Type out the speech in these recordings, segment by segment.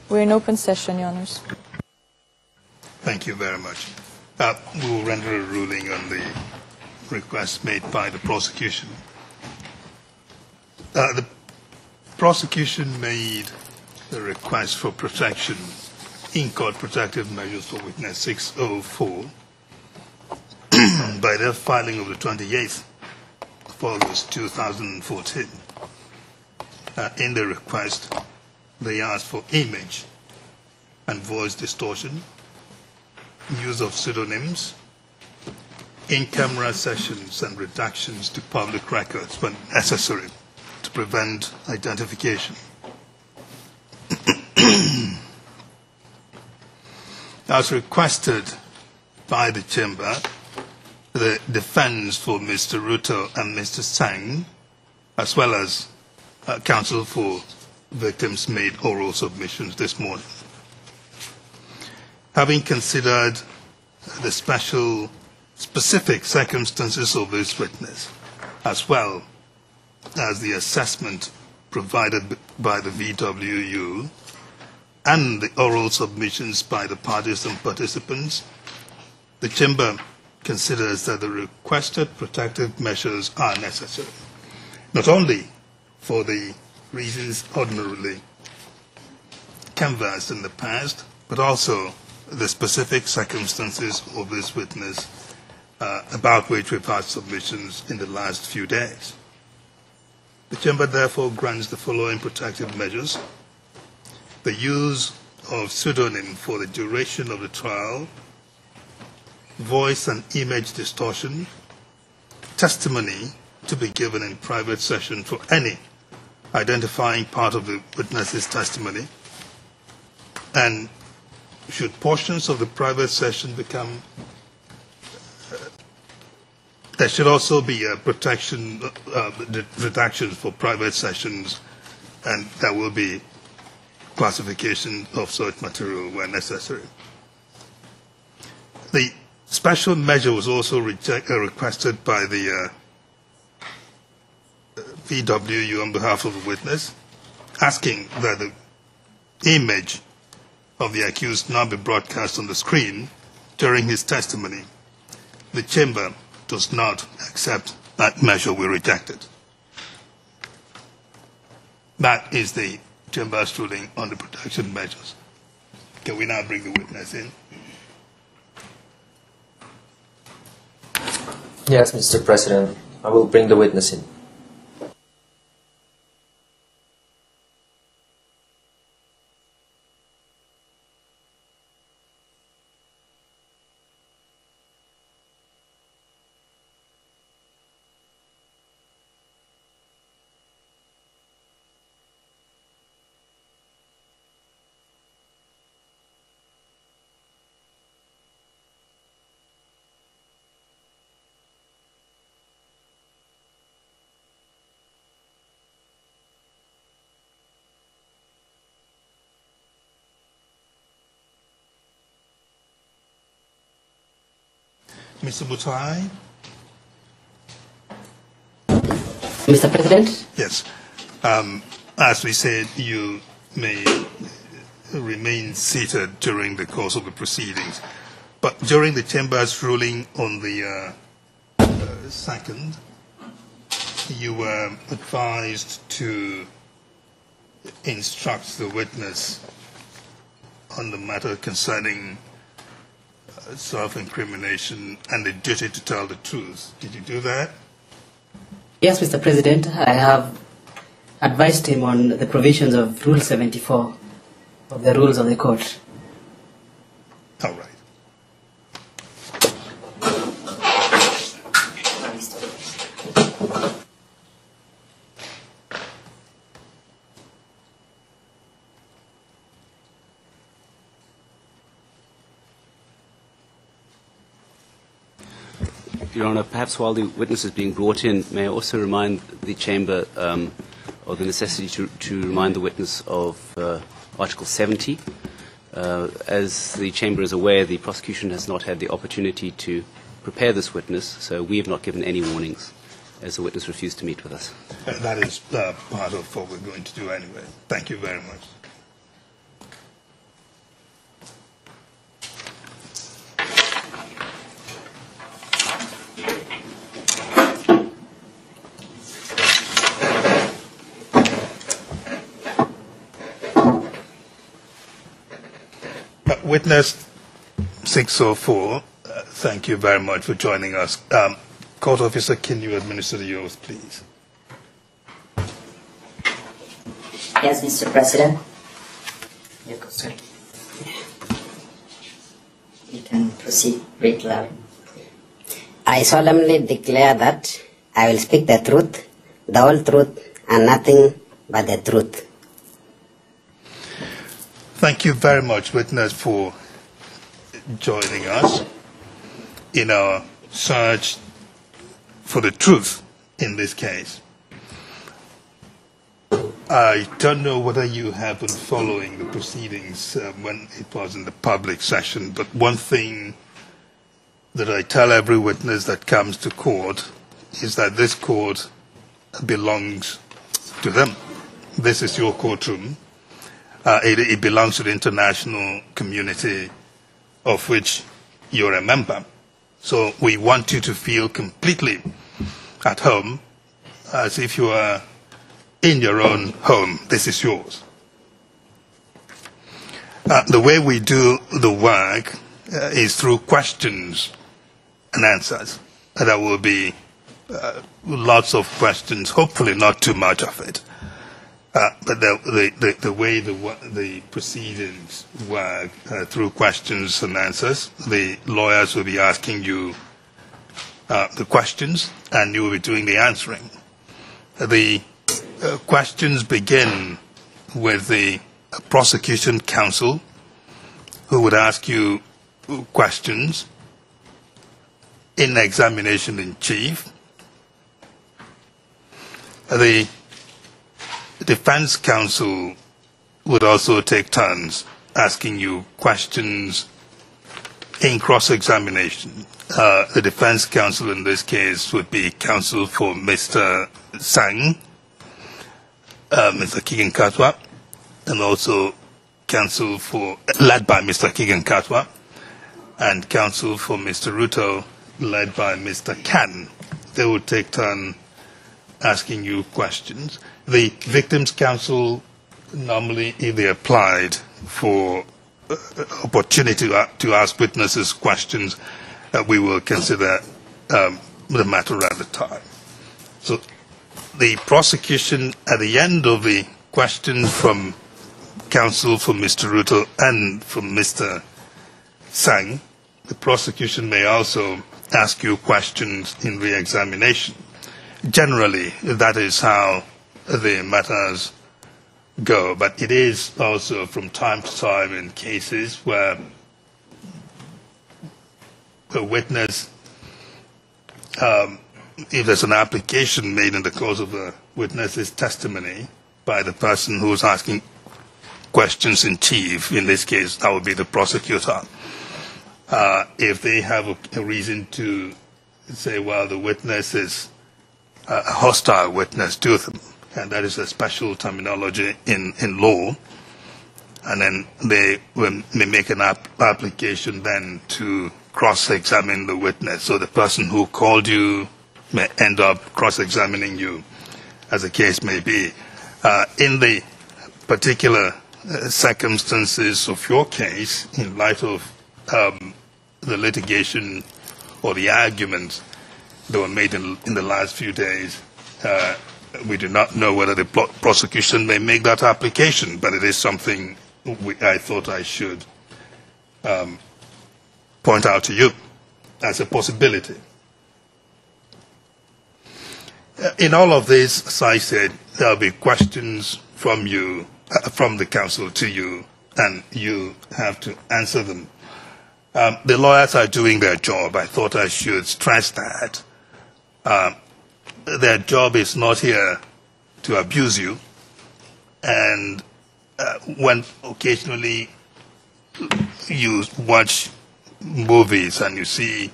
We're in open session, Your Honors. Thank you very much. We will render a ruling on the request made by the prosecution. The prosecution made a request for protection in court protective measures for witness 604 by their filing of the 28th of August 2014. In the request, they asked for image and voice distortion, use of pseudonyms, in-camera sessions and redactions to public records when necessary to prevent identification. As requested by the Chamber, the defense for Mr. Ruto and Mr. Sang, as well as counsel for victims, made oral submissions this morning. Having considered the specific circumstances of this witness, as well as the assessment provided by the VWU and the oral submissions by the parties and participants, the Chamber considers that the requested protective measures are necessary, not only for the reasons ordinarily canvassed in the past, but also the specific circumstances of this witness about which we've had submissions in the last few days. The Chamber therefore grants the following protective measures: the use of pseudonym for the duration of the trial, voice and image distortion, testimony to be given in private session for any identifying part of the witness's testimony, and should portions of the private session become, there should also be a protection, redaction for private sessions, and there will be classification of such material where necessary. The special measure was also requested by the VWU on behalf of the witness, asking that the image of the accused not be broadcast on the screen during his testimony. The Chamber does not accept that measure. We reject it. That is the Chamber's ruling on the protection measures. Can we now bring the witness in? Yes, Mr. President. I will bring the witness in. Mr. Butai? Mr. President? Yes. As we said, you may remain seated during the course of the proceedings. But during the Chamber's ruling on the 2nd, you were advised to instruct the witness on the matter concerning self-incrimination and the duty to tell the truth. Did you do that? Yes, Mr. President. I have advised him on the provisions of Rule 74 of the rules of the court. All right. Your Honour, perhaps while the witness is being brought in, may I also remind the Chamber of the necessity to remind the witness of Article 70. As the Chamber is aware, the prosecution has not had the opportunity to prepare this witness, so we have not given any warnings as the witness refused to meet with us. That is part of what we're going to do anyway. Thank you very much. Witness 604, thank you very much for joining us. Court officer, can you administer the oath, please? Yes, Mr. President. Sorry. You can proceed. Read loud. I solemnly declare that I will speak the truth, the whole truth, and nothing but the truth. Thank you very much, witness, for joining us in our search for the truth in this case. I don't know whether you have been following the proceedings when it was in the public session, but one thing that I tell every witness that comes to court is that this court belongs to them. This is your courtroom. It belongs to the international community of which you're a member. So we want you to feel completely at home, as if you are in your own home. This is yours. The way we do the work is through questions and answers. There will be lots of questions, hopefully not too much of it. But the way the proceedings work through questions and answers, the lawyers will be asking you the questions and you will be doing the answering. The questions begin with the prosecution counsel, who would ask you questions in examination in chief. The defense counsel would also take turns asking you questions in cross-examination. The defense counsel in this case would be counsel for Mr. Sang, Mr. Kigen Katwa, and also counsel led by Mr. Kigen Katwa, and counsel for Mr. Ruto, led by Mr. Kan. They would take turn asking you questions. The victims' counsel, normally, if they applied for opportunity to ask witnesses questions, we will consider the matter at the time. So the prosecution, at the end of the questions from counsel for Mr. Ruto and from Mr. Sang, the prosecution may also ask you questions in re-examination. Generally, that is how the matters go, but it is also from time to time in cases where a witness, if there's an application made in the course of a witness's testimony by the person who's asking questions in chief, in this case that would be the prosecutor, if they have a reason to say, well, the witness is a hostile witness to them, and that is a special terminology in law, and then they may make an application then to cross-examine the witness. So the person who called you may end up cross-examining you, as the case may be. In the particular circumstances of your case, in light of the litigation or the arguments that were made in the last few days, we do not know whether the prosecution may make that application, but it is something I thought I should point out to you as a possibility. In all of this, as I said, there will be questions from you, from the counsel to you, and you have to answer them. The lawyers are doing their job. I thought I should stress that. Their job is not here to abuse you, and when occasionally you watch movies and you see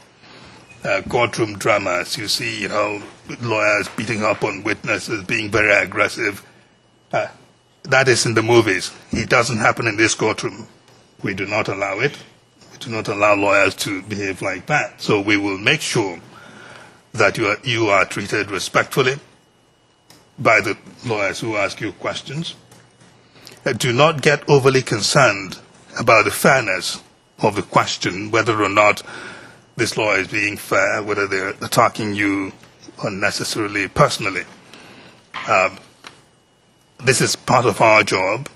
courtroom dramas, you see, lawyers beating up on witnesses, being very aggressive. That is in the movies. It doesn't happen in this courtroom. We do not allow it. We do not allow lawyers to behave like that. So we will make sure that you are treated respectfully by the lawyers who ask you questions. Do not get overly concerned about the fairness of the question, whether or not this lawyer is being fair, whether they're attacking you unnecessarily personally. This is part of our job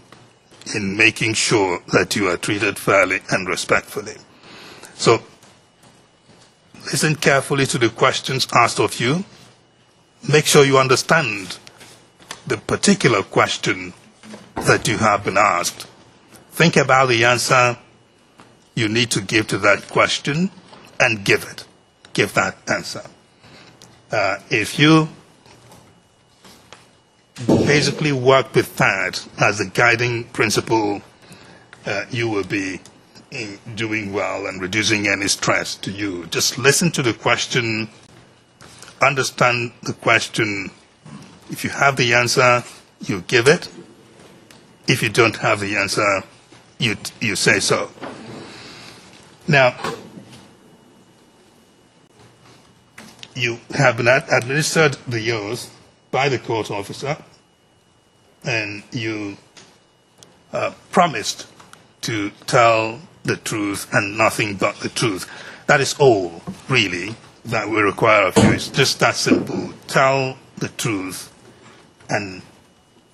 in making sure that you are treated fairly and respectfully. So, listen carefully to the questions asked of you. Make sure you understand the particular question that you have been asked. Think about the answer you need to give to that question and give it. Give that answer. If you basically work with that as a guiding principle, you will be doing well and reducing any stress to you. Just listen to the question, understand the question. If you have the answer, you give it. If you don't have the answer, you say so. Now, you have been administered the oath by the court officer, and you promised to tell the truth and nothing but the truth. That is all, really, that we require of you. It's just that simple. Tell the truth and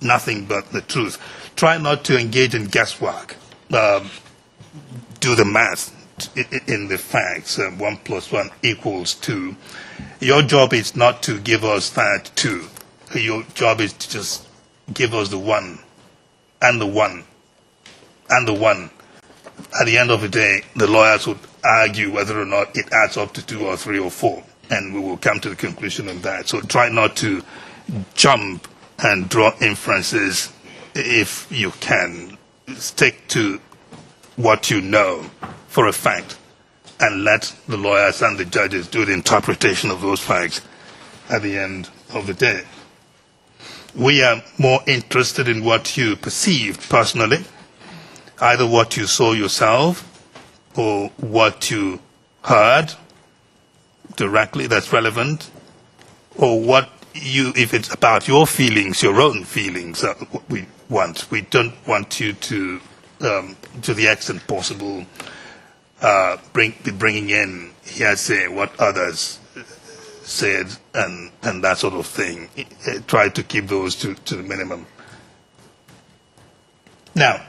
nothing but the truth. Try not to engage in guesswork. Do the math in the facts. 1 + 1 = 2. Your job is not to give us that 2. Your job is to just give us the 1 and the 1 and the 1. At the end of the day, the lawyers would argue whether or not it adds up to 2 or 3 or 4, and we will come to the conclusion of that. So try not to jump and draw inferences if you can. Stick to what you know for a fact and let the lawyers and the judges do the interpretation of those facts at the end of the day. We are more interested in what you perceived personally, either what you saw yourself or what you heard directly that's relevant, or what you, if it's about your feelings, your own feelings, what we want. We don't want you to the extent possible, be bringing in hearsay, what others said, and that sort of thing. Try to keep those to the minimum. Now,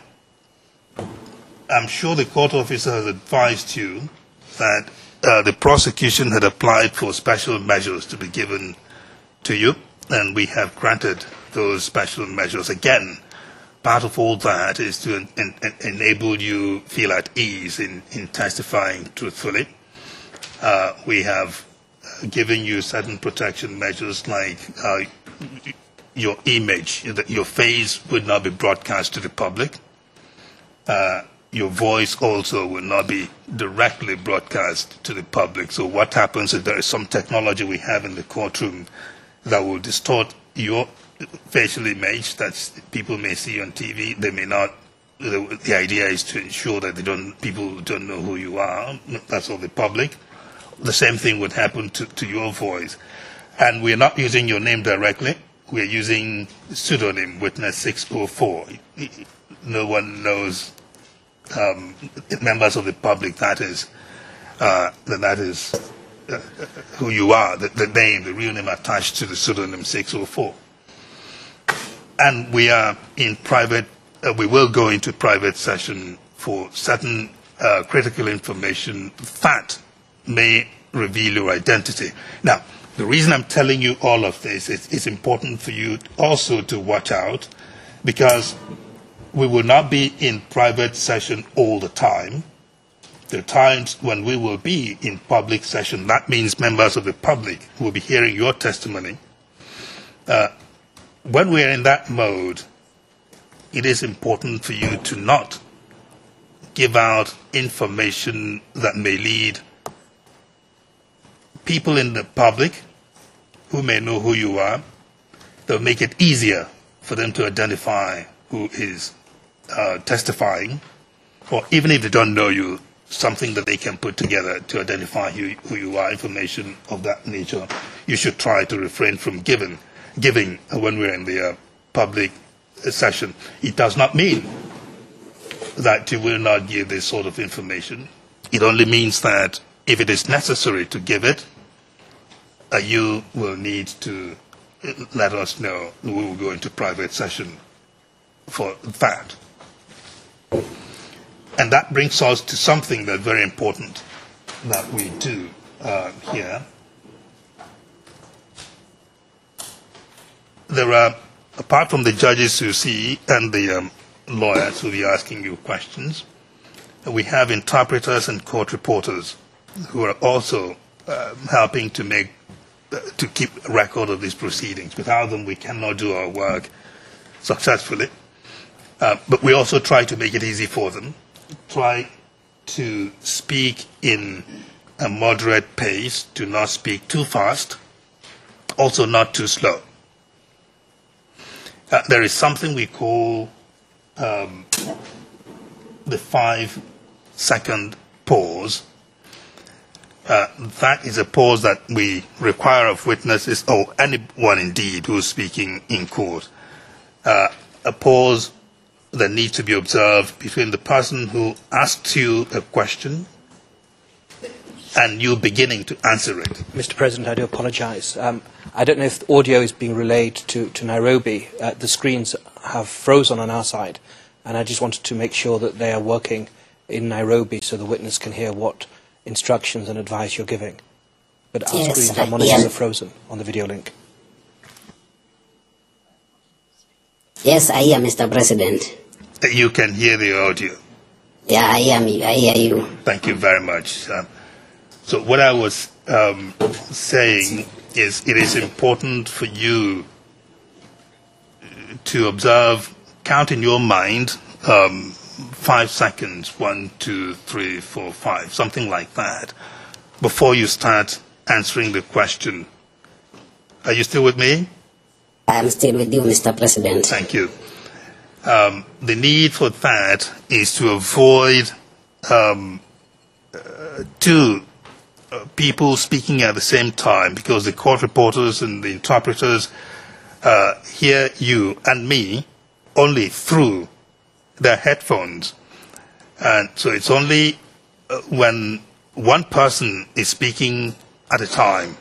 I'm sure the court officer has advised you that the prosecution had applied for special measures to be given to you, and we have granted those special measures. Again, part of all that is to enable you feel at ease in testifying truthfully. We have given you certain protection measures, like your image, your face would not be broadcast to the public. Your voice also will not be directly broadcast to the public. So what happens is there is some technology we have in the courtroom that will distort your facial image that people may see on TV. They may not. The idea is to ensure that people don't know who you are. That's all the public. The same thing would happen to your voice. And we're not using your name directly. We're using pseudonym, witness 604. No one knows, members of the public, that is who you are, the name, the real name attached to the pseudonym 604. And we are in private, we will go into private session for certain critical information that may reveal your identity. Now, the reason I'm telling you all of this is it's important for you also to watch out, because we will not be in private session all the time. There are times when we will be in public session. That means members of the public will be hearing your testimony. When we are in that mode, it is important for you to not give out information that may lead people in the public who may know who you are. They'll make it easier for them to identify who is testifying, or even if they don't know you, something that they can put together to identify who you are, information of that nature. You should try to refrain from giving when we're in the public session. It does not mean that you will not give this sort of information. It only means that if it is necessary to give it, you will need to let us know. We will go into private session for that. And that brings us to something that's very important that we do here. There are, apart from the judges you see and the lawyers who will be asking you questions, we have interpreters and court reporters who are also helping to keep a record of these proceedings. Without them, we cannot do our work successfully. But we also try to make it easy for them, try to speak in a moderate pace, to not speak too fast, also not too slow. There is something we call the 5-second pause. That is a pause that we require of witnesses, or anyone indeed who is speaking in court. A pause that needs to be observed between the person who asks you a question and you beginning to answer it. Mr. President, I do apologize. I don't know if the audio is being relayed to Nairobi. The screens have frozen on our side, and I just wanted to make sure that they are working in Nairobi so the witness can hear what instructions and advice you're giving. But our screens, our monitors are frozen on the video link. Yes, I am, Mr. President. You can hear the audio. Yeah, I am. I hear you. Thank you very much. So what I was saying is it is important for you to observe, count in your mind 5 seconds, 1, 2, 3, 4, 5, something like that, before you start answering the question. Are you still with me? I am still with you, Mr. President. Thank you. The need for that is to avoid two people speaking at the same time, because the court reporters and the interpreters hear you and me only through their headphones. And so it's only when one person is speaking at a time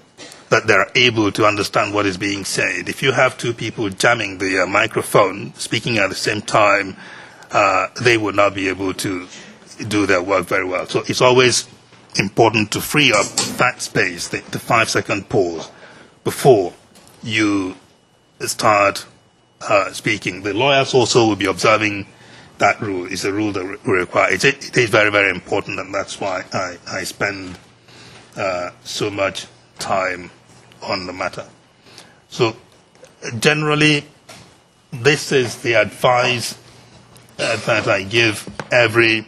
that they're able to understand what is being said. If you have two people jamming the microphone, speaking at the same time, they will not be able to do their work very well. So it's always important to free up that space, the 5-second pause, before you start speaking. The lawyers also will be observing that rule. It's a rule that we require. It is very, very important, and that's why I spend so much time on the matter. So generally, this is the advice that I give every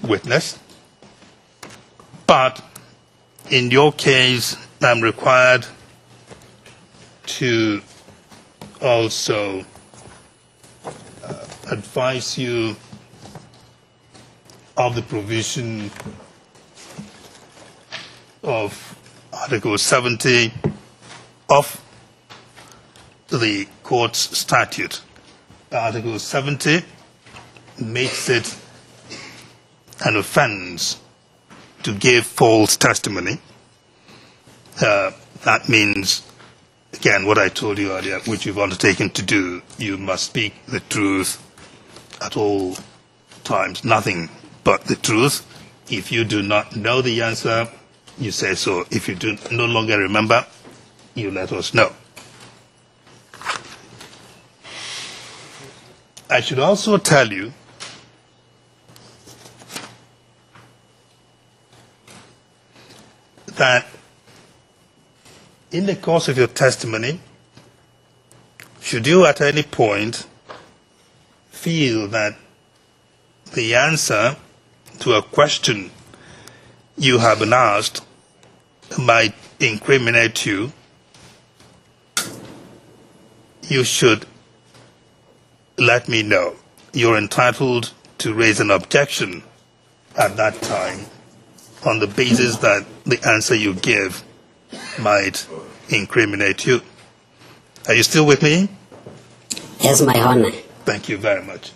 witness. But in your case, I'm required to also advise you of the provision of Article 70 of the court's statute. Article 70 makes it an offense to give false testimony. That means, again, what I told you earlier, which you've undertaken to do, you must speak the truth at all times, nothing but the truth. If you do not know the answer, you say so. If you do no longer remember, you let us know. I should also tell you that in the course of your testimony, should you at any point feel that the answer to a question you have been asked might incriminate you, you should let me know. You're entitled to raise an objection at that time on the basis that the answer you give might incriminate you. Are you still with me? Yes, my honor. Thank you very much.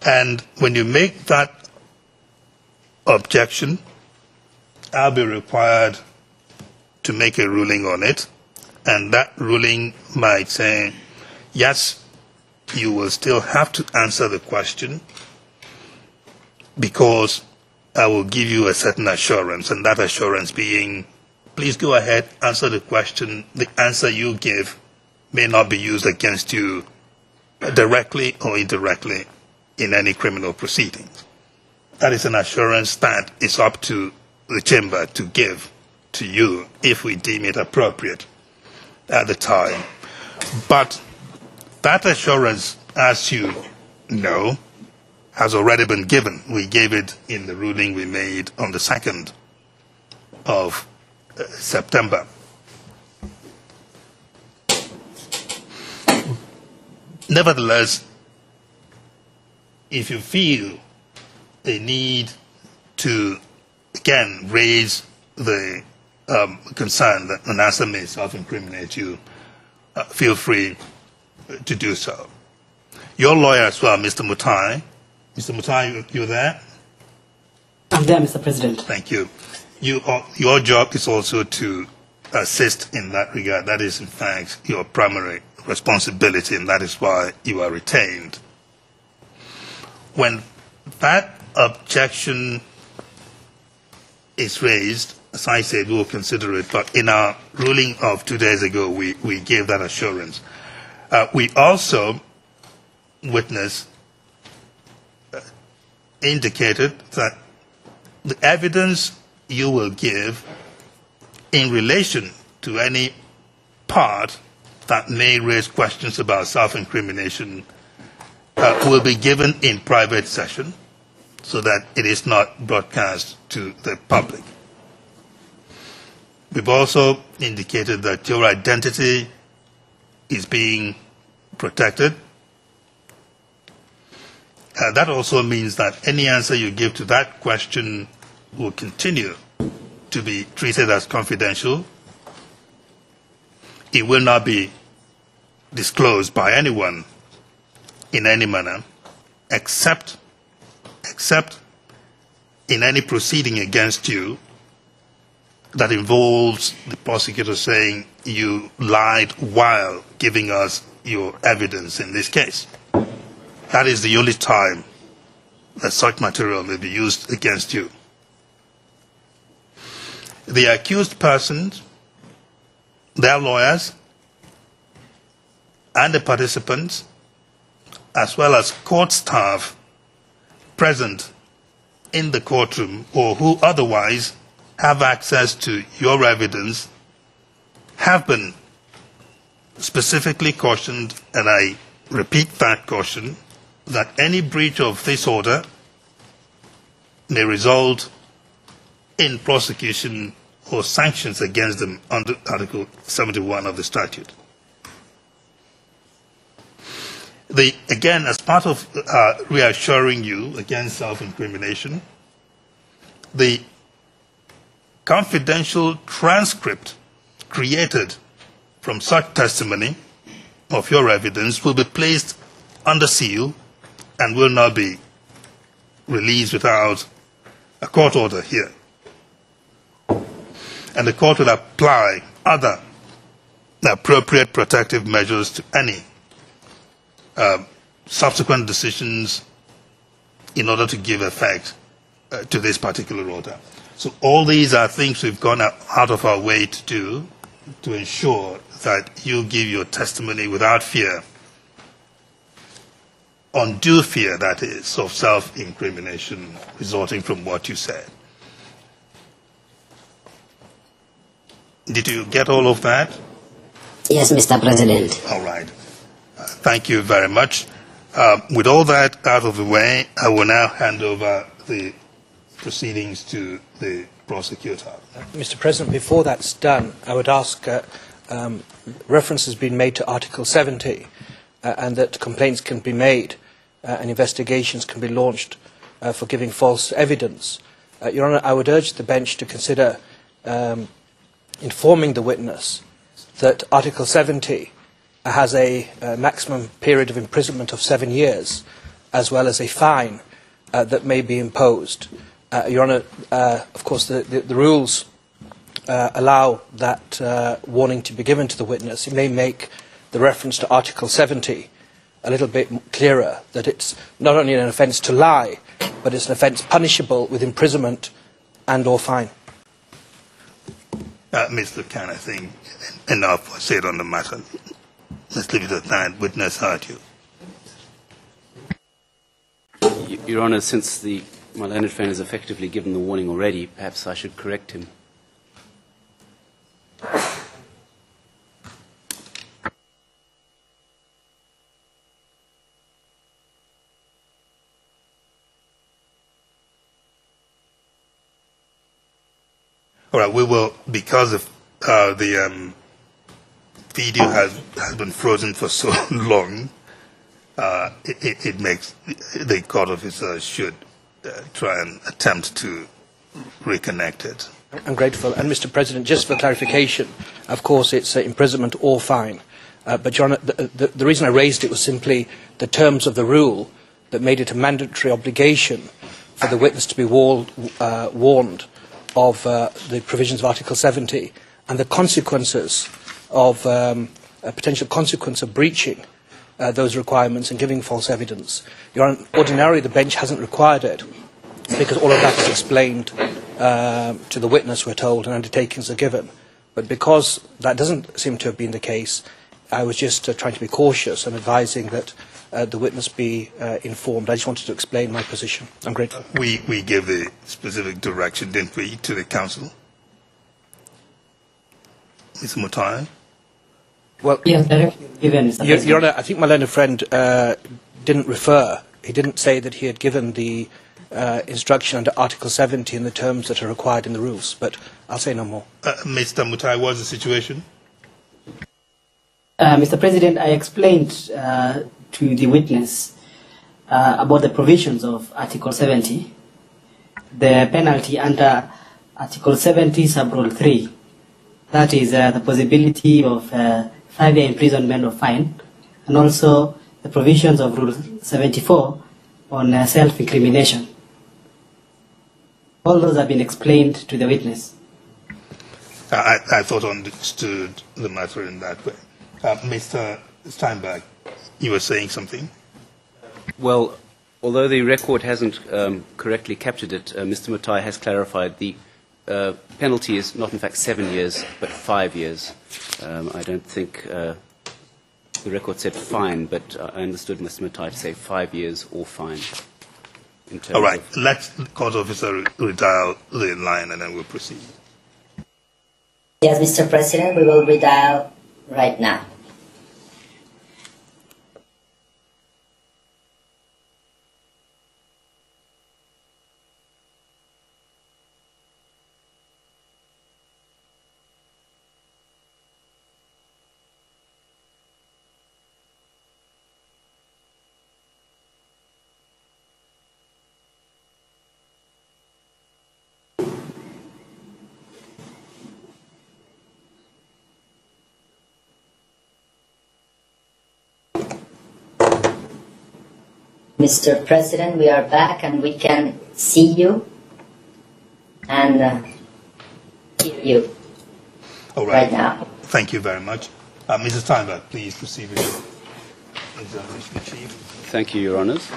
And when you make that objection, I'll be required to make a ruling on it, and that ruling might say, yes, you will still have to answer the question because I will give you a certain assurance, and that assurance being, please go ahead, answer the question. The answer you give may not be used against you directly or indirectly in any criminal proceedings. That is an assurance that is up to the chamber to give to you if we deem it appropriate at the time. But that assurance, as you know, has already been given. We gave it in the ruling we made on the 2nd of September. Nevertheless, if you feel a need to, again, raise the concern that an answer may self-incriminate you, feel free to do so. Your lawyer as well, Mr. Mutai. Mr. Mutai, you there? I'm there, Mr. President. Thank you. Your job is also to assist in that regard. That is, in fact, your primary responsibility, and that is why you are retained. When that objection is raised, as I said, we will consider it, but in our ruling of 2 days ago, we gave that assurance. We also, witness, indicated that the evidence you will give in relation to any part that may raise questions about self-incrimination will be given in private session so that it is not broadcast to the public. We've also indicated that your identity is being protected. That also means that any answer you give to that question will continue to be treated as confidential. It will not be disclosed by anyone in any manner, except in any proceeding against you that involves the prosecutor saying you lied while giving us your evidence in this case. That is the only time that such material may be used against you. The accused persons, their lawyers, and the participants, as well as court staff present in the courtroom or who otherwise have access to your evidence, have been specifically cautioned, and I repeat that caution, that any breach of this order may result in prosecution or sanctions against them under Article 71 of the statute. Again, as part of reassuring you against self-incrimination, the confidential transcript created from such testimony of your evidence will be placed under seal and will not be released without a court order here. And the court will apply other appropriate protective measures to any subsequent decisions in order to give effect to this particular order. So all these are things we've gone out of our way to do to ensure that you give your testimony without fear, undue fear, that is, of self-incrimination resulting from what you said. Did you get all of that? Yes, Mr. President. All right. Thank you very much. With all that out of the way, I will now hand over the proceedings to the prosecutor. Mr. President, before that's done, I would ask, reference has been made to Article 70 and that complaints can be made and investigations can be launched for giving false evidence. Your Honour, I would urge the bench to consider informing the witness that Article 70 has a maximum period of imprisonment of 7 years as well as a fine that may be imposed. Your Honour, of course, the rules allow that warning to be given to the witness. It may make the reference to Article 70 a little bit clearer, that it's not only an offence to lie, but it's an offence punishable with imprisonment and or fine. Mr. Khan, I think enough was said on the matter. Let's leave it at that. Witness heard you. Your Honour, since my learned friend has effectively given the warning already, perhaps I should correct him. All right, we will, because of the video has been frozen for so long, it makes the court officer should try and attempt to reconnect it. I'm grateful. And Mr. President, just for clarification, of course it's imprisonment or fine. But Your Honour, the reason I raised it was simply the terms of the rule that made it a mandatory obligation for the witness to be warned of the provisions of Article 70 and the consequences of a potential consequence of breaching those requirements and giving false evidence. Your Honour, ordinarily the bench hasn't required it because all of that is explained to the witness, we're told, and undertakings are given. But because that doesn't seem to have been the case, I was just trying to be cautious and advising that the witness be informed. I just wanted to explain my position. I'm grateful. We gave the specific direction, didn't we, to the council? Mr. Mutai? Well, Yes, directly given, Mr. President. Your Honour, I think my learned friend didn't refer. He didn't say that he had given the instruction under Article 70 in the terms that are required in the rules, but I'll say no more. Mr. Mutai, what's the situation? Mr. President, I explained to the witness about the provisions of Article 70, the penalty under Article 70, Sub-Rule 3. That is the possibility of 5-year imprisonment or fine, and also the provisions of Rule 74 on self-incrimination. All those have been explained to the witness. I thought I understood the matter in that way. Mr. Steinberg, you were saying something? Well, although the record hasn't correctly captured it, Mr. Mutai has clarified the penalty is not in fact 7 years, but 5 years. I don't think the record said fine, but I understood Mr. Mutai to say 5 years or fine. All right, let the court officer redial the line and then we'll proceed. Yes, Mr. President, we will redial right now. Mr. President, we are back and we can see you and hear you right now. Thank you very much. Mrs. Steinberg, please proceed with your examination, Chief. Thank you, Your Honours.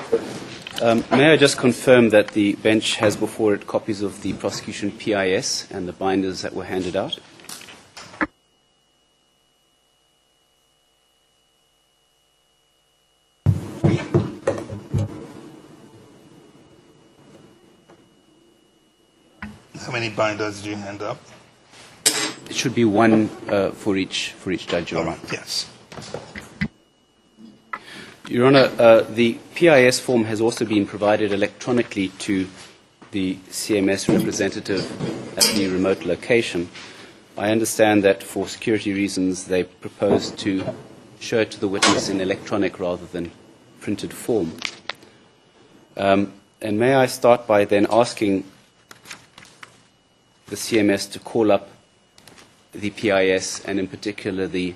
May I just confirm that the bench has before it copies of the prosecution PIS and the binders that were handed out? How many binders do you hand up? It should be one for each judge, Your All Honour. right, yes. Your Honour, the PIS form has also been provided electronically to the CMS representative at the remote location. I understand that for security reasons they propose to show it to the witness in electronic rather than printed form. And may I start by then asking the CMS to call up the PIS and in particular the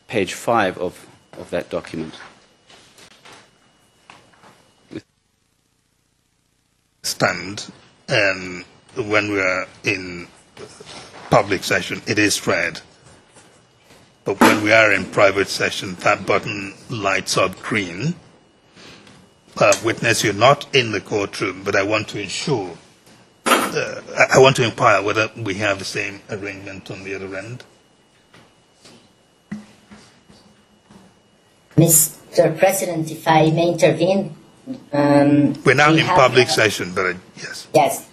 page 5 of that document. understand, and when we are in public session, it is red. But when we are in private session, that button lights up green. Witness, you're not in the courtroom, but I want to ensure, I want to inquire whether we have the same arrangement on the other end. Mr. President, if I may intervene. We're now in public session, but yes. Yes,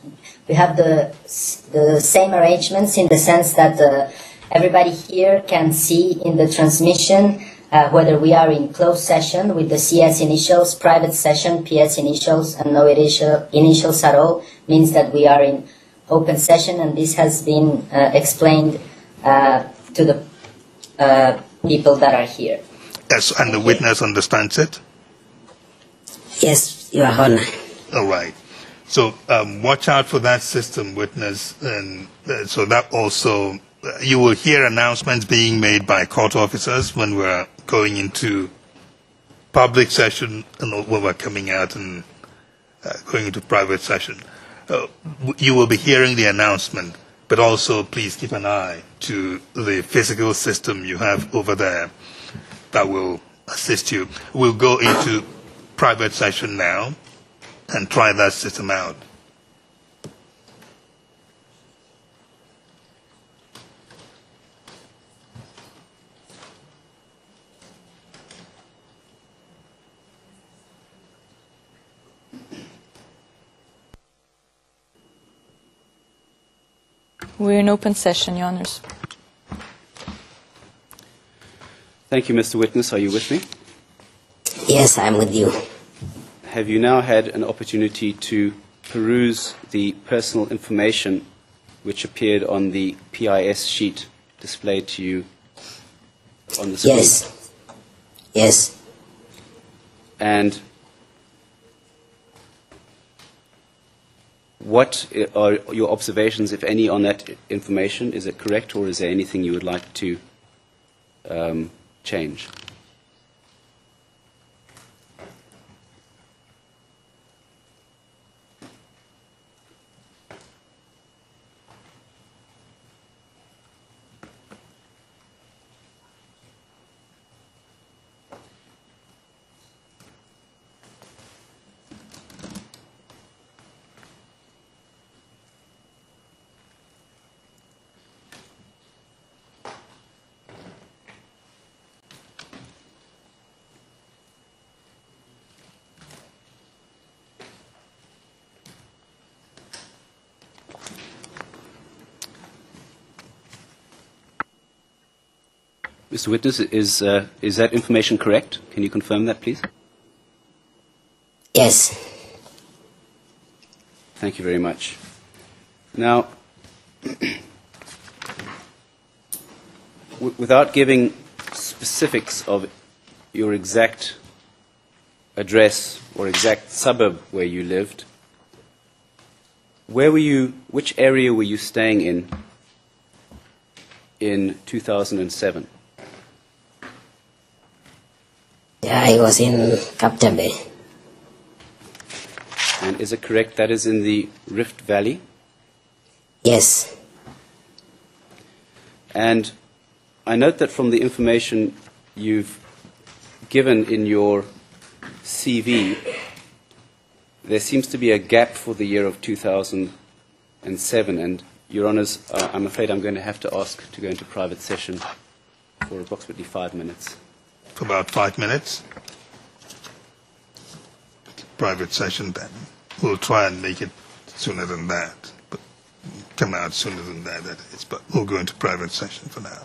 we have the same arrangements in the sense that everybody here can see in the transmission whether we are in closed session with the CS initials, private session, PS initials, and no initials at all, means that we are in open session, and this has been explained to the people that are here. Yes, and the witness understands it? Yes, Your Honor. All right. So watch out for that system, witness, and so that also, you will hear announcements being made by court officers when we're going into public session and when we're coming out and going into private session. You will be hearing the announcement, but also please keep an eye to the physical system you have over there that will assist you. We'll go into private session now and try that system out. We're in open session, Your Honors. Thank you, Mr. Witness. Are you with me? Yes, I'm with you. Have you now had an opportunity to peruse the personal information which appeared on the PIS sheet displayed to you on the screen? Yes. Yes. And what are your observations, if any, on that information? Is it correct, or is there anything you would like to change? Mr. Witness, is that information correct? Can you confirm that, please? Yes. Thank you very much. Now, without giving specifics of your exact address or exact suburb where you lived, which area were you staying in 2007? Yeah, I was in Kaptabe. And is it correct that is in the Rift Valley? Yes. And I note that from the information you've given in your CV, there seems to be a gap for the year of 2007. And, Your Honours, I'm afraid I'm going to have to ask to go into private session for approximately 5 minutes. For about 5 minutes. Private session then. We'll try and make it sooner than that. But come out sooner than that is. But we'll go into private session for now.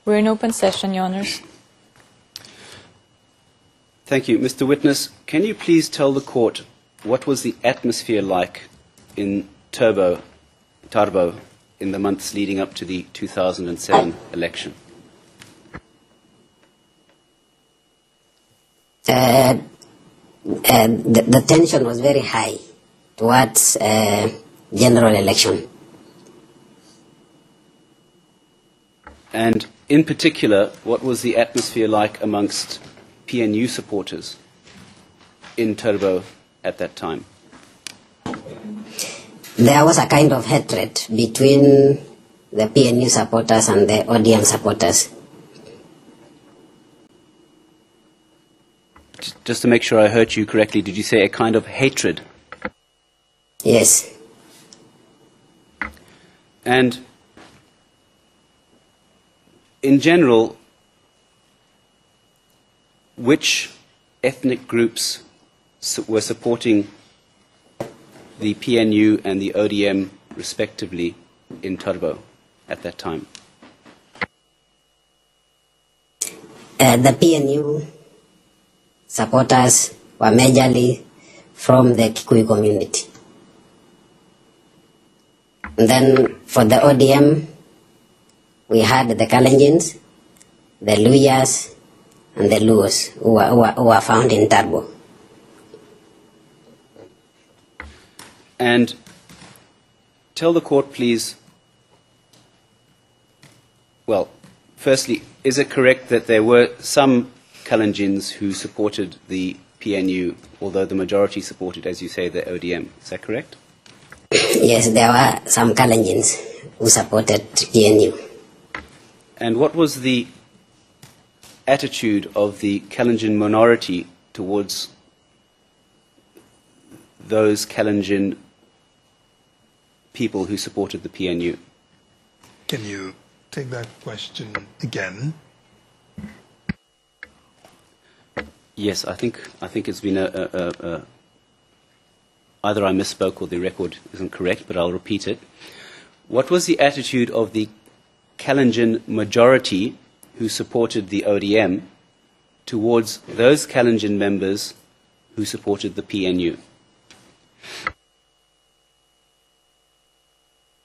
We're in open session, Your Honours. Thank you. Mr. Witness, can you please tell the court what was the atmosphere like in Turbo in the months leading up to the 2007 election? The tension was very high towards general election. And in particular, what was the atmosphere like amongst PNU supporters in Turbo at that time? There was a kind of hatred between the PNU supporters and the ODM supporters. Just to make sure I heard you correctly, did you say a kind of hatred? Yes. And in general, which ethnic groups were supporting the PNU and the ODM respectively in Turbo at that time? The PNU supporters were majorly from the Kikuyu community. And then for the ODM, we had the Kalenjins, the Luyas, and the Luos who were found in Turbo. And tell the court, please, well, firstly, is it correct that there were some Kalenjins who supported the PNU, although the majority supported, as you say, the ODM? Is that correct? Yes, there were some Kalenjins who supported PNU. And what was the attitude of the Kalenjin minority towards those Kalenjin people who supported the PNU? Can you take that question again? Yes, I think it's been either I misspoke or the record isn't correct, but I'll repeat it. What was the attitude of the Kalenjin majority who supported the ODM towards those Kalenjin members who supported the PNU?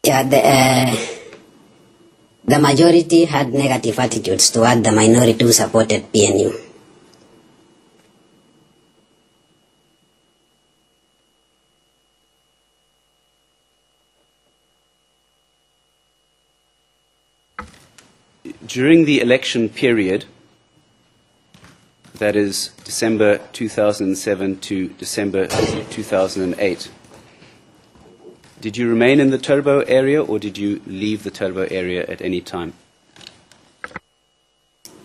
Yeah, the majority had negative attitudes toward the minority who supported PNU. During the election period, that is December 2007 to December 2008, did you remain in the Turbo area or did you leave the Turbo area at any time?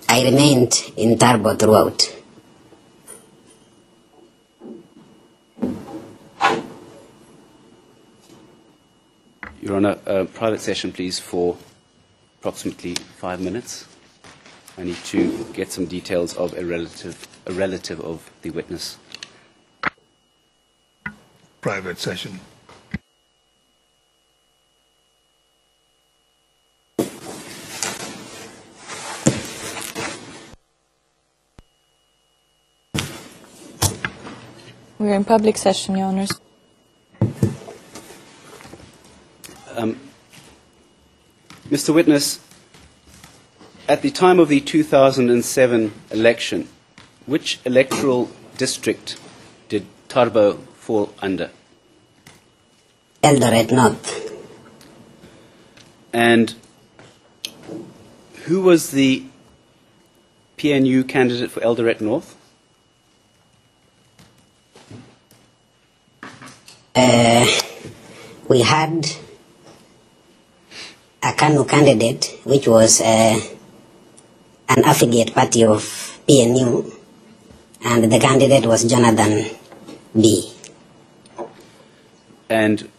I remained in Turbo throughout. You're on a private session, please, for approximately 5 minutes. I need to get some details of a relative of the witness. Private session. We're in public session, Your Honours. Mr. Witness, at the time of the 2007 election, which electoral district did Turbo fall under? Eldoret North. And who was the PNU candidate for Eldoret North? We had a KANU candidate, which was an affiliate party of PNU, and the candidate was Jonathan B. And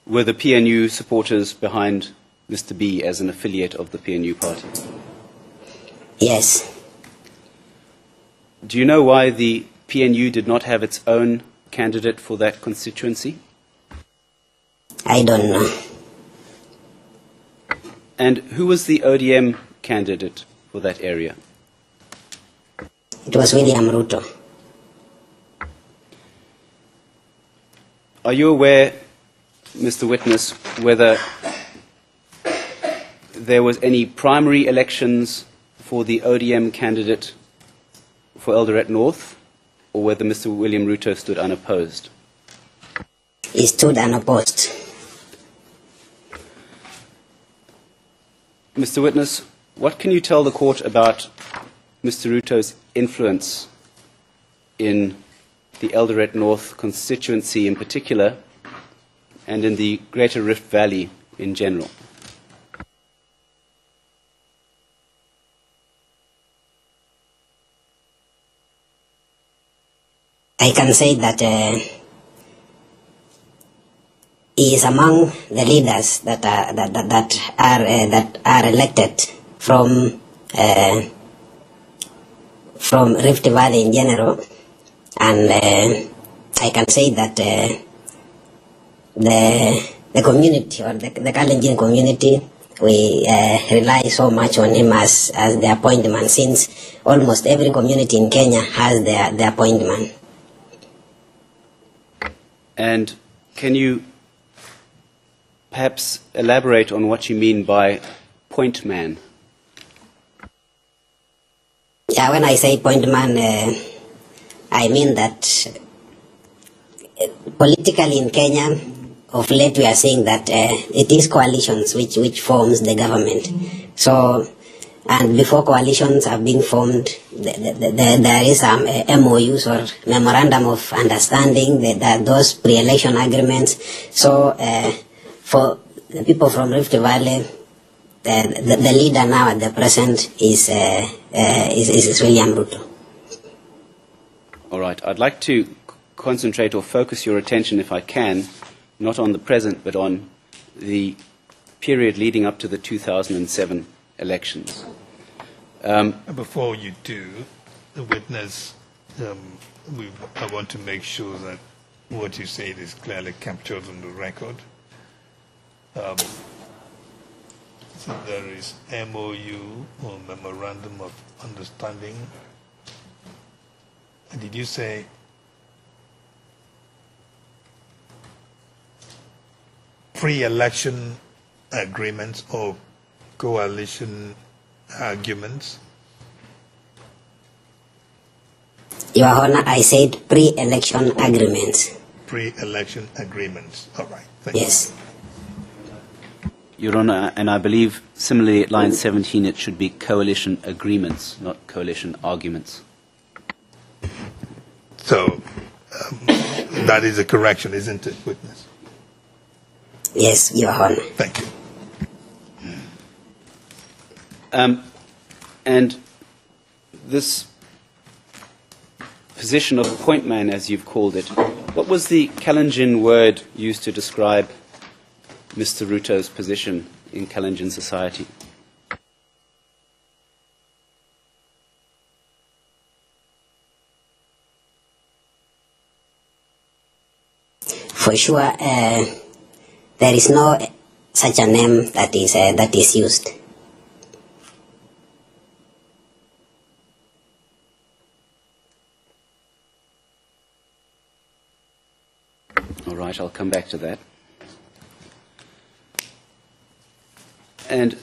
were the PNU supporters behind Mr. B as an affiliate of the PNU party? Yes. Do you know why the PNU did not have its own candidate for that constituency? I don't know. And who was the ODM candidate for that area? It was William Ruto. Are you aware, Mr. Witness, whether there was any primary elections for the ODM candidate for Eldoret North, or whether Mr. William Ruto stood unopposed? He stood unopposed. Mr. Witness, what can you tell the court about Mr. Ruto's influence in the Eldoret North constituency in particular, and in the Greater Rift Valley in general? I can say that he is among the leaders that are elected from Rift Valley in general, and I can say that the community, or the Kalenjin community, we rely so much on him as the appointment, since almost every community in Kenya has their appointment. And can you perhaps elaborate on what you mean by point man? Yeah, when I say point man, I mean that politically in Kenya, of late we are seeing that it is coalitions which forms the government. So, and before coalitions are being formed, there is some MOUs or memorandum of understanding, those pre-election agreements. So, for the people from Rift Valley, the leader now at the present is William Ruto. All right. I'd like to concentrate or focus your attention, if I can, not on the present, but on the period leading up to the 2007 elections. Before you do, the witness, I want to make sure that what you say is clearly captured on the record. So there is MOU, or Memorandum of Understanding. And did you say pre-election agreements or coalition arguments? Your Honor, I said pre-election agreements. Pre-election agreements. All right. Thank you. Yes. Your Honor, and I believe similarly at line 17 it should be coalition agreements, not coalition arguments. So that is a correction, isn't it, witness? Yes, Your Honor. Thank you. And this position of point man, as you've called it, what was the Kalenjin word used to describe Mr. Ruto's position in Kalenjin society? For sure, there is no such a name that is used. All right, I'll come back to that. And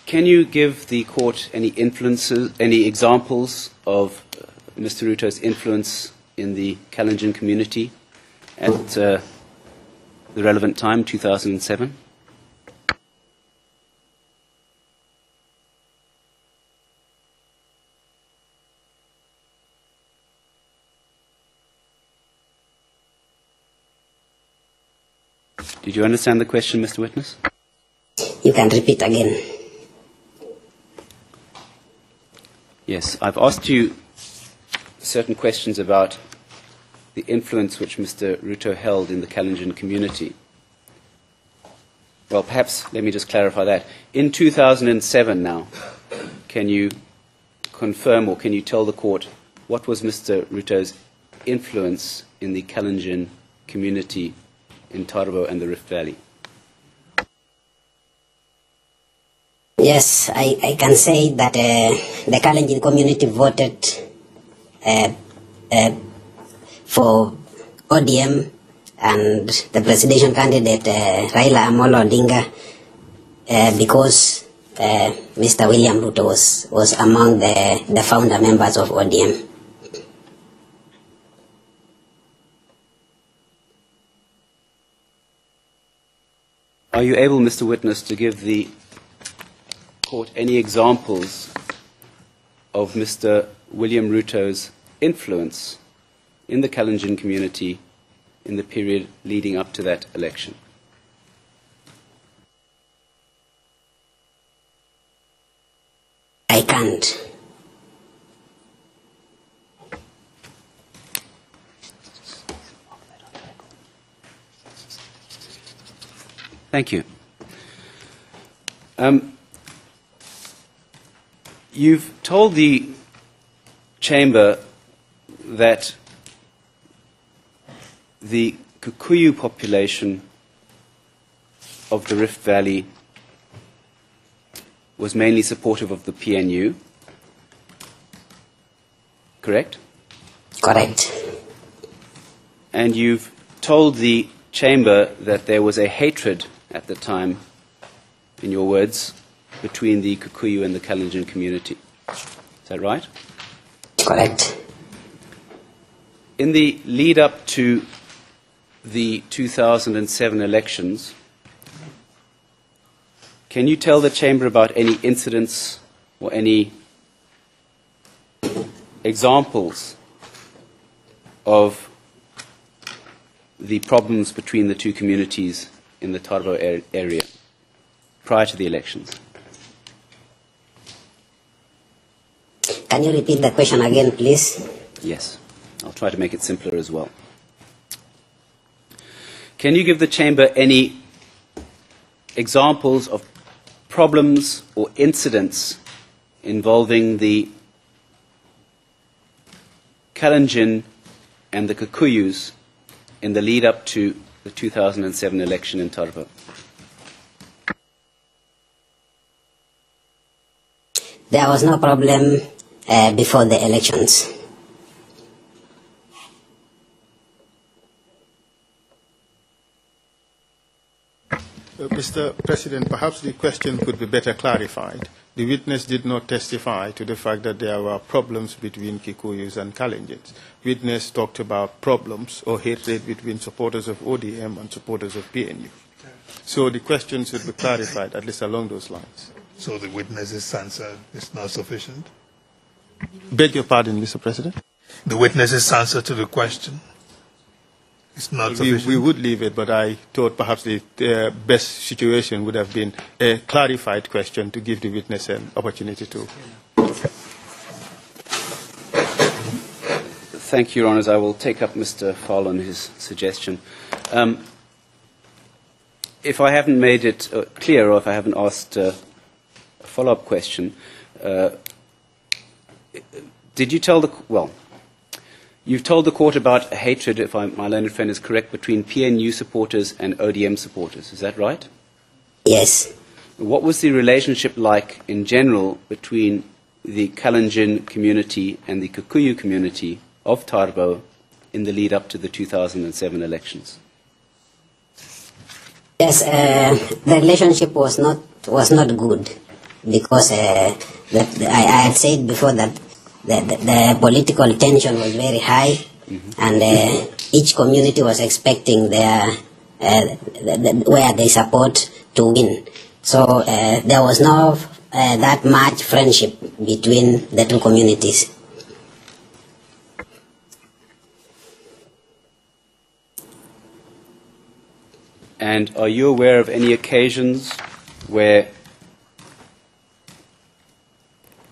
can you give the court any examples of Mr. Ruto's influence in the Kalenjin community at the relevant time, 2007? Did you understand the question, Mr. Witness? You can repeat again. Yes, I've asked you certain questions about the influence which Mr. Ruto held in the Kalenjin community. Well, perhaps let me just clarify that. In 2007 now, can you confirm or can you tell the court what was Mr. Ruto's influence in the Kalenjin community in Tarbo and the Rift Valley? Yes, I can say that the Kalenjin community voted for ODM and the presidential candidate Raila Amolo Odinga because Mr. William Ruto was among the founder members of ODM. Are you able, Mr. Witness, to give the court any examples of Mr. William Ruto's influence in the Kalenjin community in the period leading up to that election? I can't. Thank you. You've told the Chamber that the Kikuyu population of the Rift Valley was mainly supportive of the PNU, correct? Correct. And you've told the Chamber that there was a hatred at the time, in your words, between the Kikuyu and the Kalenjin community. Is that right? Correct. In the lead up to the 2007 elections, can you tell the Chamber about any incidents or any examples of the problems between the two communities in the Tarbo area prior to the elections? Can you repeat the question again, please? Yes. I'll try to make it simpler as well. Can you give the Chamber any examples of problems or incidents involving the Kalenjin and the Kikuyus in the lead up to the 2007 election in Tarbo? There was no problem before the elections. Mr. President, perhaps the question could be better clarified. The witness did not testify to the fact that there were problems between Kikuyus and Kalenjins. Witness talked about problems or hatred between supporters of ODM and supporters of PNU. So the question should be clarified, at least along those lines. So the witness's answer is not sufficient? Beg your pardon, Mr. President? The witness's answer to the question is not sufficient? We would leave it, but I thought perhaps the best situation would have been a clarified question to give the witness an opportunity to. Thank you, Your Honours. I will take up Mr. Fowler on his suggestion. If I haven't made it clear, or if I haven't asked a follow-up question, did you tell the... Well, you've told the court about a hatred, if my learned friend is correct, between PNU supporters and ODM supporters. Is that right? Yes. What was the relationship like in general between the Kalenjin community and the Kikuyu community of Tarbo in the lead up to the 2007 elections? Yes, the relationship was not good because I had said before that the political tension was very high, and each community was expecting their where they support to win. So there was no that much friendship between the two communities. And are you aware of any occasions where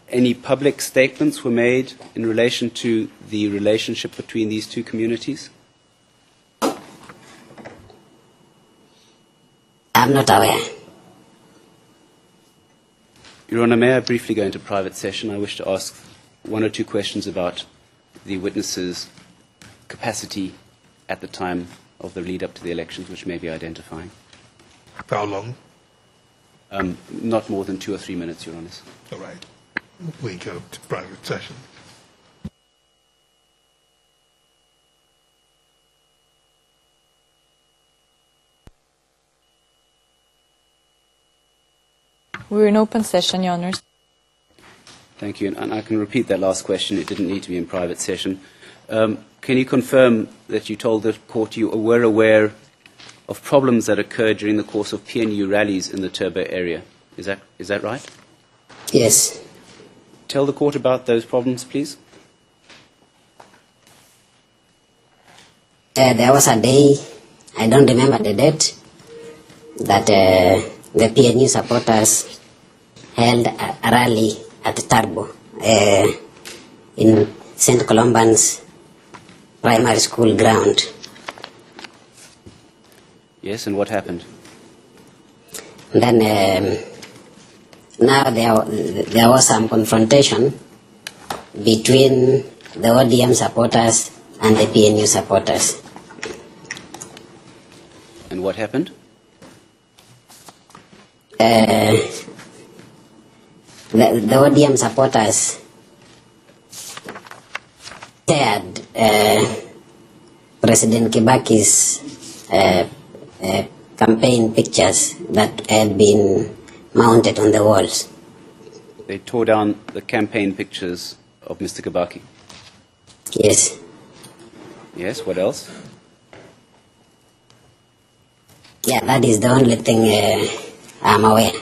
any public statements were made in relation to the relationship between these two communities? I'm not aware. Your Honour, may I briefly go into private session? I wish to ask one or two questions about the witness's capacity at the time of the lead up to the elections, which may be identifying. How long? Not more than 2 or 3 minutes, Your Honours. All right. We go to private session. We're in open session, Your Honours. Thank you. And I can repeat that last question. It didn't need to be in private session. Can you confirm that you told the court you were aware of problems that occurred during the course of PNU rallies in the Turbo area. Is that right? Yes. Tell the court about those problems, please. There was a day, I don't remember the date, that the PNU supporters held a rally at Turbo in St. Columban's primary school ground. Yes, and what happened? Then now there was some confrontation between the ODM supporters and the PNU supporters. And what happened? The ODM supporters shared President Kibaki's campaign pictures that had been mounted on the walls. They tore down the campaign pictures of Mr. Kibaki. Yes. Yes, what else? Yeah, that is the only thing I'm aware.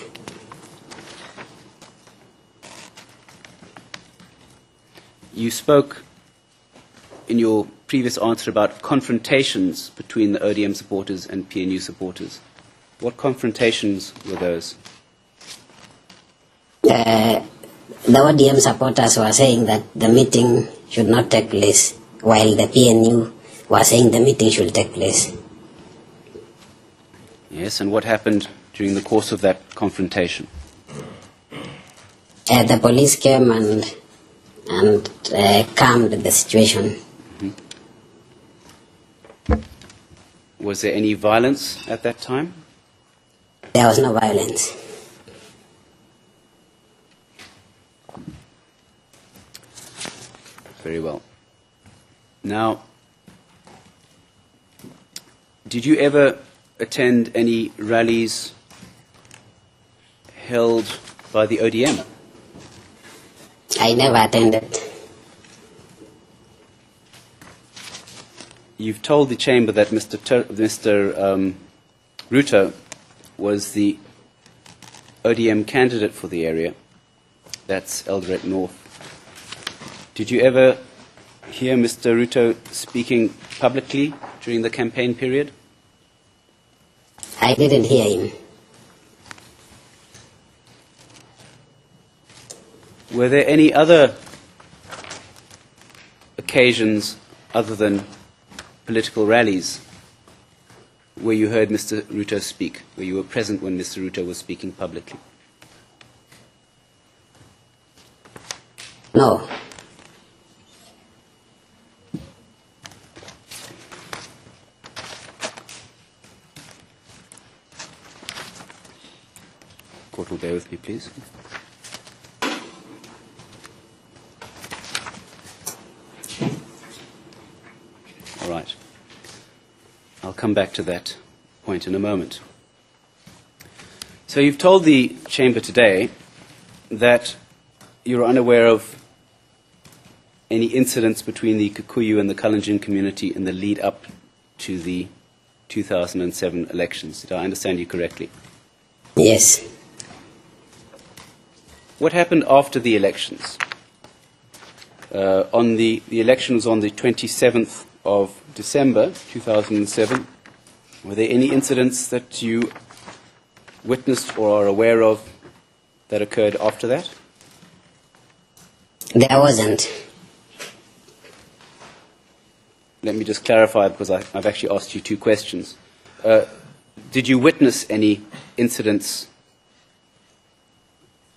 You spoke in your previous answer about confrontations between the ODM supporters and PNU supporters. What confrontations were those? The ODM supporters were saying that the meeting should not take place, while the PNU were saying the meeting should take place. Yes, and what happened during the course of that confrontation? The police came and calmed the situation. Mm-hmm. Was there any violence at that time? There was no violence. Very well. Now, did you ever attend any rallies held by the ODM? I never attended. You've told the chamber that Mr. Ruto was the ODM candidate for the area. That's Eldoret North. Did you ever hear Mr. Ruto speaking publicly during the campaign period? I didn't hear him. Were there any other occasions other than political rallies where you heard Mr. Ruto speak, where you were present when Mr. Ruto was speaking publicly? No. Court will bear with me, please. All right. I'll come back to that point in a moment. So you've told the chamber today that you're unaware of any incidents between the Kikuyu and the Kalenjin community in the lead up to the 2007 elections. Did I understand you correctly? Yes. What happened after the elections? The election was on the 27th of December 2007. Were there any incidents that you witnessed or are aware of that occurred after that? There wasn't. Let me just clarify, because I've actually asked you two questions. Did you witness any incidents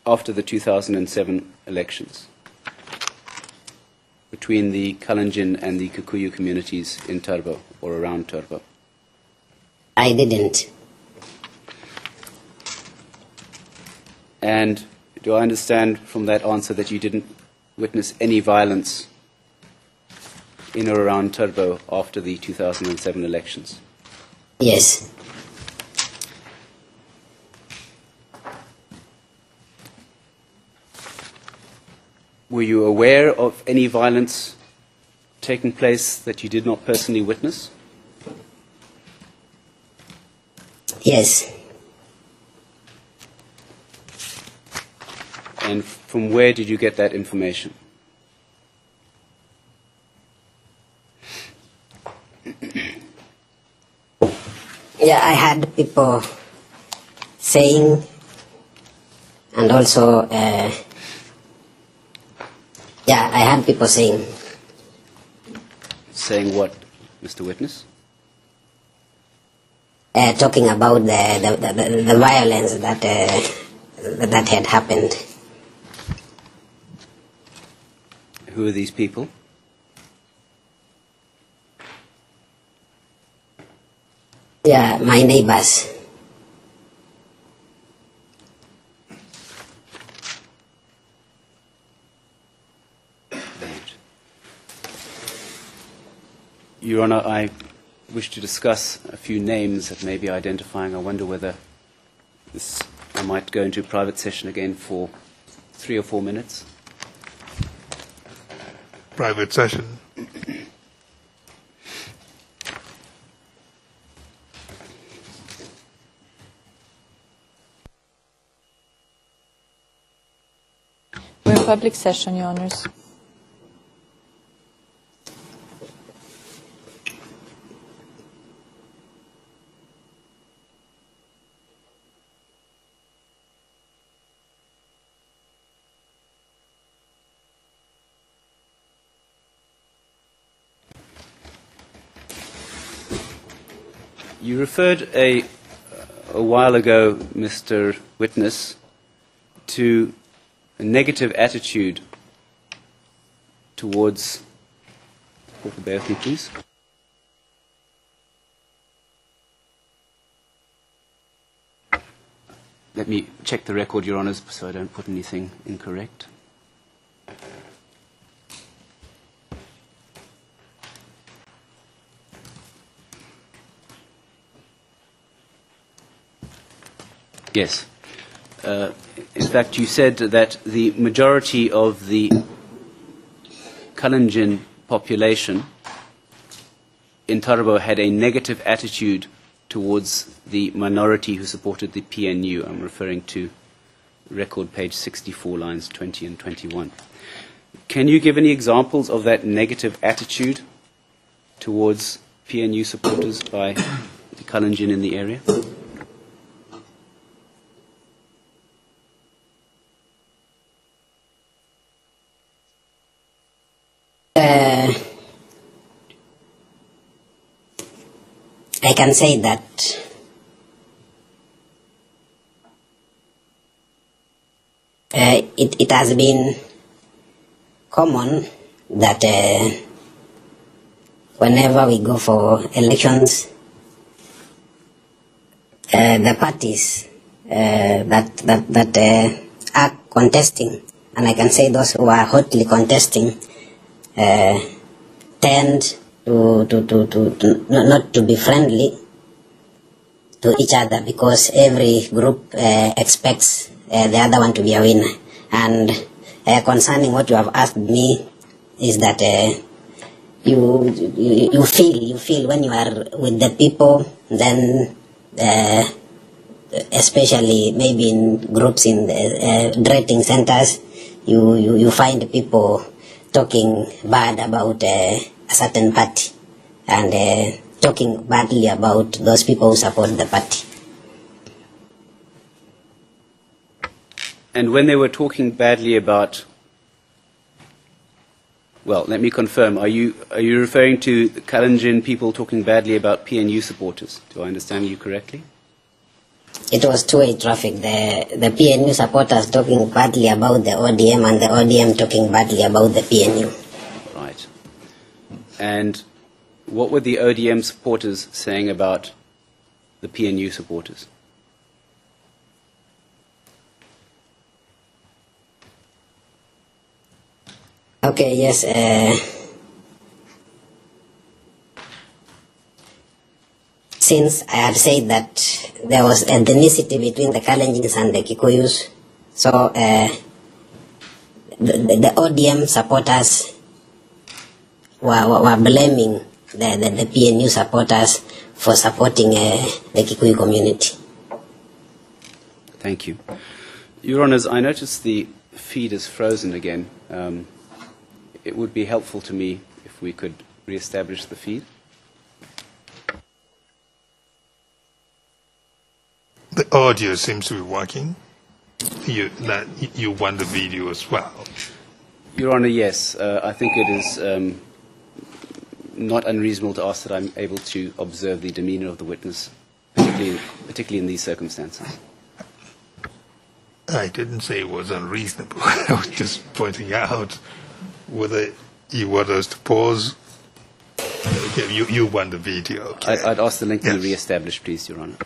after the 2007 elections between the Kalenjin and the Kikuyu communities in Turbo or around Turbo? I didn't. And do I understand from that answer that you didn't witness any violence in or around Turbo after the 2007 elections? Yes. Were you aware of any violence taking place that you did not personally witness? Yes. And from where did you get that information? Yeah, I had people saying, and also, yeah, I had people saying. Saying what, Mr. Witness? Talking about the violence that had happened. Who are these people? Yeah, my neighbors. Your Honor, I wish to discuss a few names that may be identifying. I wonder whether I might go into a private session again for 3 or 4 minutes. Private session. We're in public session, Your Honors. You referred a while ago, Mr. Witness, to a negative attitude towards... Bear with me, please. Let me check the record, Your Honours, so I don't put anything incorrect. Yes. In fact, you said that the majority of the Kalenjin population in Tarabo had a negative attitude towards the minority who supported the PNU. I'm referring to record page 64, lines 20 and 21. Can you give any examples of that negative attitude towards PNU supporters by the Kalenjin in the area? I can say that it has been common that whenever we go for elections, the parties that are contesting, and I can say those who are hotly contesting, tend to not to be friendly to each other, because every group expects the other one to be a winner. And concerning what you have asked me is that you feel when you are with the people, then especially maybe in groups in dredging centers, you find people talking bad about a certain party and talking badly about those people who support the party. And when they were talking badly about, well, let me confirm, are you referring to the Kalenjin people talking badly about PNU supporters? Do I understand you correctly? It was two-way traffic. The PNU supporters talking badly about the ODM and the ODM talking badly about the PNU. Right. And what were the ODM supporters saying about the PNU supporters? Okay, yes. Since I had said that there was ethnicity between the Kalenjins and the Kikuyus, so the ODM supporters were blaming the PNU supporters for supporting the Kikuyu community. Thank you. Your Honours, I noticed the feed is frozen again. It would be helpful to me if we could re-establish the feed. The audio seems to be working. You want the video as well? Your Honour, yes. I think it is not unreasonable to ask that I'm able to observe the demeanour of the witness, particularly in these circumstances. I didn't say it was unreasonable. I was just pointing out whether you want us to pause. Okay, you want the video. Okay. I'd ask the link to be Yes. re-established, please, Your Honour.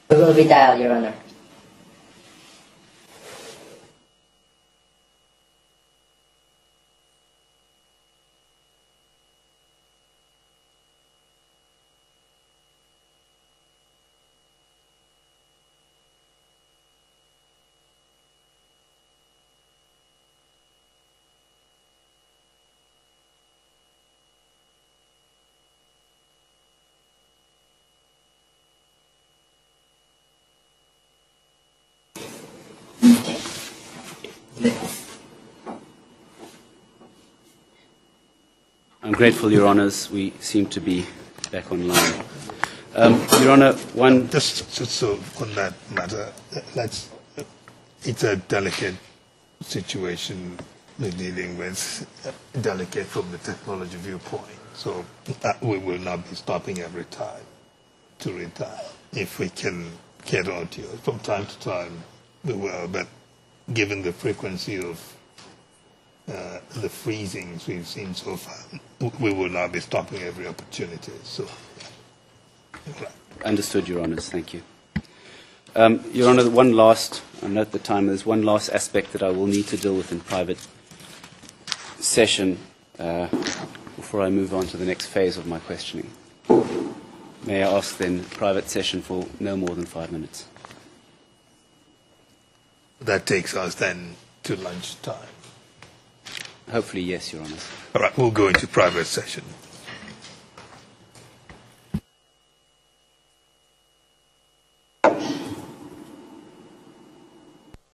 We will redial, Your Honor. I'm grateful, Your Honours. We seem to be back online. Your Honour, one... Just so on that matter, it's a delicate situation we're dealing with, delicate from the technology viewpoint. So we will not be stopping every time to redial. If we can get audio from time to time, we will. But given the frequency of the freezings we've seen so far, we will not be stopping every opportunity. So, right. Understood, Your Honours. Thank you. Your Honour, I note the time, there's one last aspect that I will need to deal with in private session before I move on to the next phase of my questioning. May I ask then private session for no more than 5 minutes? That takes us then to lunchtime. Hopefully, yes, Your Honours. All right, we'll go into private session.